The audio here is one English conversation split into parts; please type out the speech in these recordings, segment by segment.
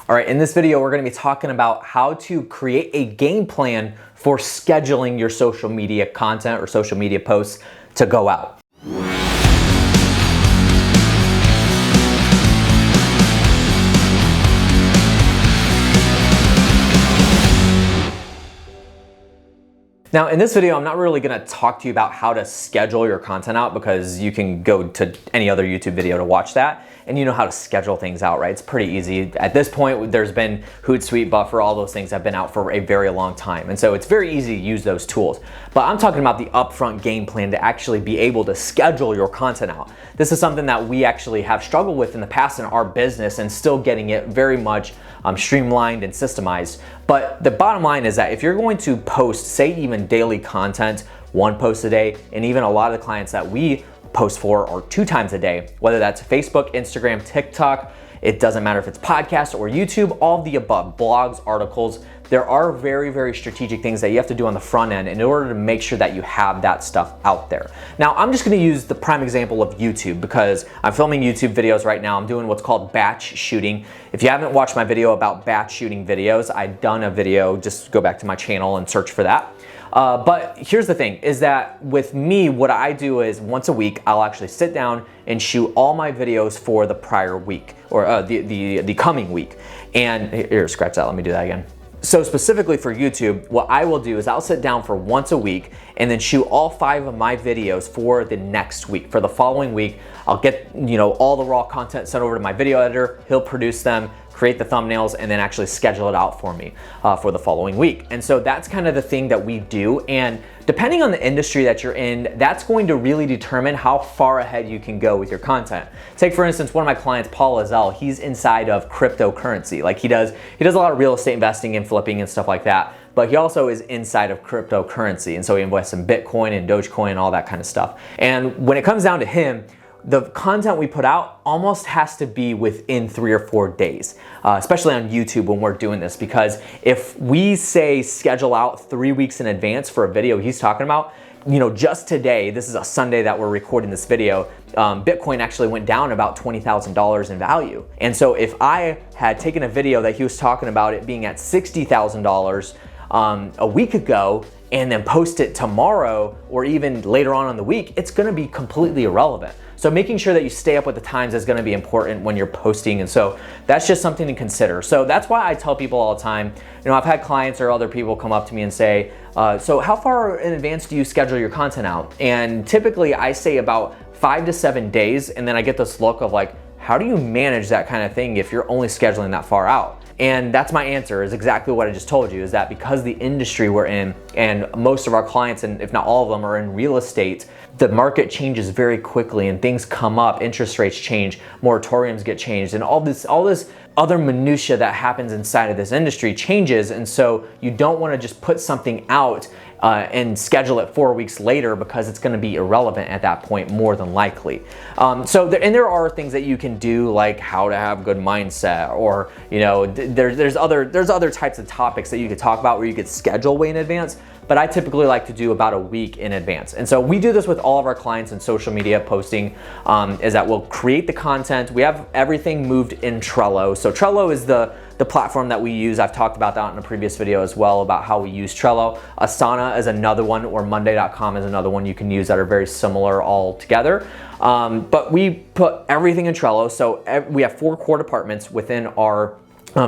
All right, in this video, we're gonna be talking about how to create a game plan for scheduling your social media content or social media posts to go out. Now, in this video, I'm not really gonna talk to you about how to schedule your content out because you can go to any other YouTube video to watch that and you know how to schedule things out, right? It's pretty easy. At this point, there's been Hootsuite, Buffer, all those things have been out for a very long time. And so it's very easy to use those tools. But I'm talking about the upfront game plan to actually be able to schedule your content out. This is something that we actually have struggled with in the past in our business and still getting it very much streamlined and systemized. But the bottom line is that if you're going to post, say even daily content, 1 post a day, and even a lot of the clients that we post for are 2 times a day, whether that's Facebook, Instagram, TikTok, it doesn't matter if it's podcast or YouTube, all of the above, blogs, articles, there are very, very strategic things that you have to do on the front end in order to make sure that you have that stuff out there. Now, I'm just gonna use the prime example of YouTube because I'm filming YouTube videos right now. I'm doing what's called batch shooting. If you haven't watched my video about batch shooting videos, I've done a video, just go back to my channel and search for that. But here's the thing, is that with me, what I do is once a week, I'll actually sit down and shoot all my videos for the prior week or the coming week. And here, scratch that, let me do that again. So specifically for YouTube, what I will do is I'll sit down for once a week and then shoot all 5 of my videos for the next week. For the following week, I'll get all the raw content sent over to my video editor. He'll produce them, create the thumbnails, and then actually schedule it out for me for the following week. And so that's kind of the thing that we do. And depending on the industry that you're in, that's going to really determine how far ahead you can go with your content. Take for instance, one of my clients, Paul Lazell, he's inside of cryptocurrency. Like he does a lot of real estate investing and flipping and stuff like that. But he also is inside of cryptocurrency. And so he invests in Bitcoin and Dogecoin and all that kind of stuff. And when it comes down to him, the content we put out almost has to be within 3 or 4 days, especially on YouTube when we're doing this, because if we say schedule out 3 weeks in advance for a video he's talking about, just today, this is a Sunday that we're recording this video, Bitcoin actually went down about $20,000 in value. And so if I had taken a video that he was talking about it being at $60,000 a week ago and then post it tomorrow or even later on in the week, it's gonna be completely irrelevant. So making sure that you stay up with the times is gonna be important when you're posting. And so that's just something to consider. So that's why I tell people all the time, I've had clients or other people come up to me and say, so how far in advance do you schedule your content out? And typically I say about 5 to 7 days. And then I get this look of like, how do you manage that kind of thing if you're only scheduling that far out? And that's my answer, is exactly what I just told you, is that because the industry we're in and most of our clients, and if not all of them, are in real estate, the market changes very quickly and things come up, interest rates change, moratoriums get changed, and all this other minutia that happens inside of this industry changes. And so you don't want to just put something out and schedule it 4 weeks later because it's going to be irrelevant at that point, more than likely. There are things that you can do, like how to have good mindset, or there's other types of topics that you could talk about where you could schedule way in advance. But I typically like to do about a week in advance. And so we do this with all of our clients in social media posting, is that we'll create the content. We have everything moved in Trello. So Trello is the platform that we use. I've talked about that in a previous video as well, about how we use Trello. Asana is another one, or Monday.com is another one you can use that are very similar all together. But we put everything in Trello. So we have 4 core departments within our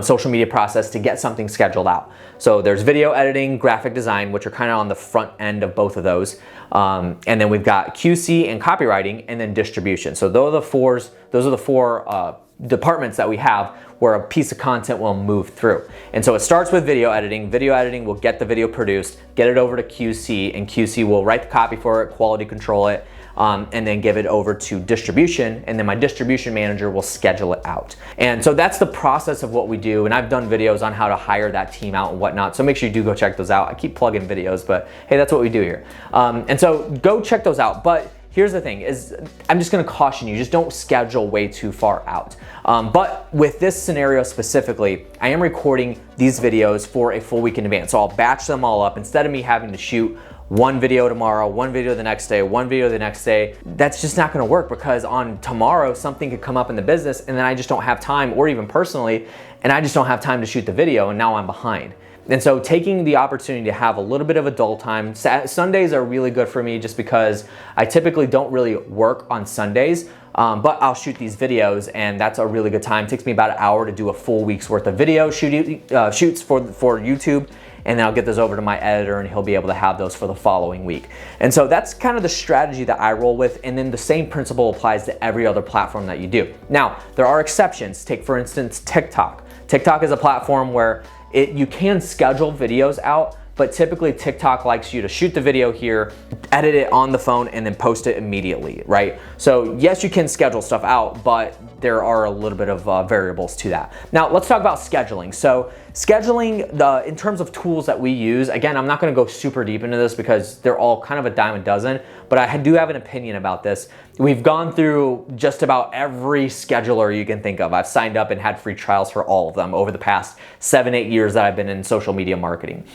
social media process to get something scheduled out. So there's video editing, graphic design, which are kind of on the front end of both of those. And then we've got QC and copywriting, and then distribution. So those are the 4 departments that we have where a piece of content will move through. And so it starts with video editing. Video editing will get the video produced, get it over to QC, and QC will write the copy for it, quality control it, and then give it over to distribution, and then my distribution manager will schedule it out. And so that's the process of what we do, and I've done videos on how to hire that team out and whatnot, so make sure you do go check those out. I keep plugging videos, but hey, that's what we do here. And so go check those out. But here's the thing, is I'm just gonna caution you, just don't schedule way too far out. But with this scenario specifically, I am recording these videos for a full week in advance. So I'll batch them all up. Instead of me having to shoot one video tomorrow, one video the next day, one video the next day, that's just not gonna work, because on tomorrow something could come up in the business and then I just don't have time, or even personally, and I just don't have time to shoot the video, and now I'm behind. And so taking the opportunity to have a little bit of adult time. Sundays are really good for me just because I typically don't really work on Sundays, but I'll shoot these videos, and that's a really good time. It takes me about an hour to do a full week's worth of video shoots for YouTube, and then I'll get those over to my editor and he'll be able to have those for the following week. And so that's kind of the strategy that I roll with, and then the same principle applies to every other platform that you do. Now, there are exceptions. Take, for instance, TikTok. TikTok is a platform where you can schedule videos out, but typically TikTok likes you to shoot the video here, edit it on the phone, and then post it immediately, right? So yes, you can schedule stuff out, but there are a little bit of variables to that. Now let's talk about scheduling. So scheduling, in terms of tools that we use, again, I'm not gonna go super deep into this because they're all kind of a dime a dozen, but I do have an opinion about this. We've gone through just about every scheduler you can think of. I've signed up and had free trials for all of them over the past 7-8 years that I've been in social media marketing.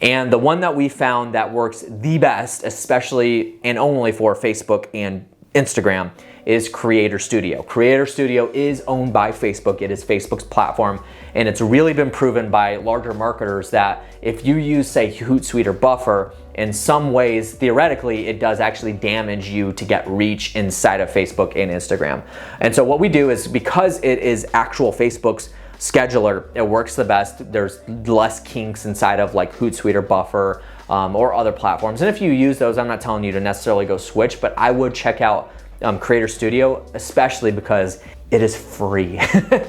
And the one that we found that works the best, especially and only for Facebook and Instagram, is Creator Studio. Creator Studio is owned by Facebook. It is Facebook's platform, and it's really been proven by larger marketers that if you use, say, Hootsuite or Buffer, in some ways, theoretically, it does actually damage you to get reach inside of Facebook and Instagram. And so what we do is, because it is actual Facebook's scheduler, it works the best. There's less kinks inside of like Hootsuite or Buffer or other platforms. And if you use those, I'm not telling you to necessarily go switch, but I would check out Creator Studio, especially because it is free.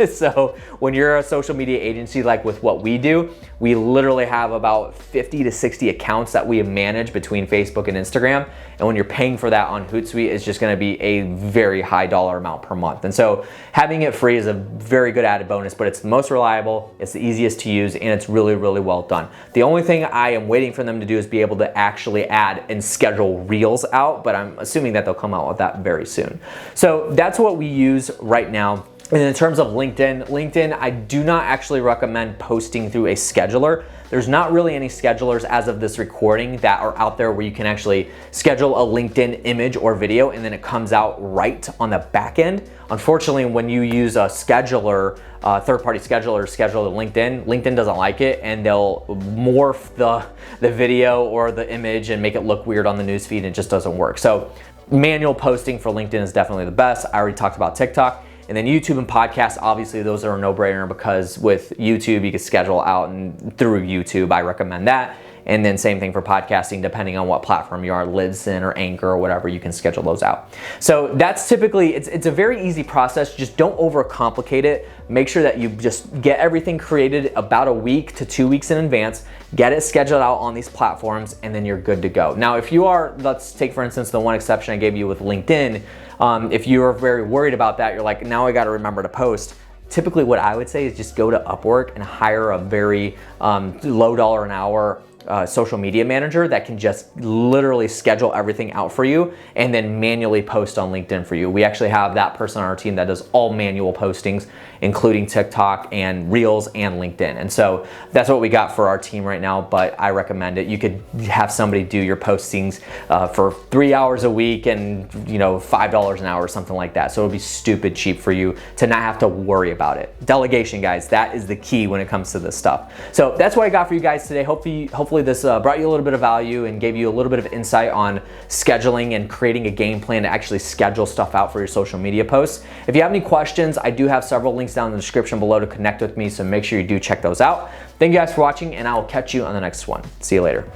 So when you're a social media agency like with what we do, we literally have about 50 to 60 accounts that we manage between Facebook and Instagram. And when you're paying for that on Hootsuite, it's just gonna be a very high dollar amount per month. And so having it free is a very good added bonus, but it's the most reliable, it's the easiest to use, and it's really, really well done. The only thing I am waiting for them to do is be able to actually add and schedule Reels out, but I'm assuming that they'll come out with that very soon. So that's what we use right now. And in terms of LinkedIn, I do not actually recommend posting through a scheduler. There's not really any schedulers as of this recording that are out there where you can actually schedule a LinkedIn image or video and then it comes out right on the back end. Unfortunately, when you use a scheduler, third-party scheduler to schedule to LinkedIn doesn't like it, and they'll morph the video or the image and make it look weird on the newsfeed, and it just doesn't work. So manual posting for LinkedIn is definitely the best. I already talked about TikTok. And then YouTube and podcasts, obviously those are a no-brainer, because with YouTube, you can schedule out and through YouTube, I recommend that. And then same thing for podcasting, depending on what platform you are, Libsyn or Anchor or whatever, you can schedule those out. So that's typically, it's a very easy process. Just don't overcomplicate it. Make sure that you just get everything created about a week to 2 weeks in advance, get it scheduled out on these platforms, and then you're good to go. Now, if you are, let's take for instance, the one exception I gave you with LinkedIn, if you are very worried about that, you're like, now I got to remember to post. Typically what I would say is just go to Upwork and hire a very low dollar an hour social media manager that can just literally schedule everything out for you and then manually post on LinkedIn for you. We actually have that person on our team that does all manual postings, including TikTok and Reels and LinkedIn. And so that's what we got for our team right now, but I recommend it. You could have somebody do your postings for 3 hours a week and $5 an hour or something like that. So it'll be stupid cheap for you to not have to worry about it. Delegation, guys, that is the key when it comes to this stuff. So that's what I got for you guys today. Hopefully this brought you a little bit of value and gave you a little bit of insight on scheduling and creating a game plan to actually schedule stuff out for your social media posts. If you have any questions, I do have several links down in the description below to connect with me, so make sure you do check those out. Thank you guys for watching, and I will catch you on the next one. See you later.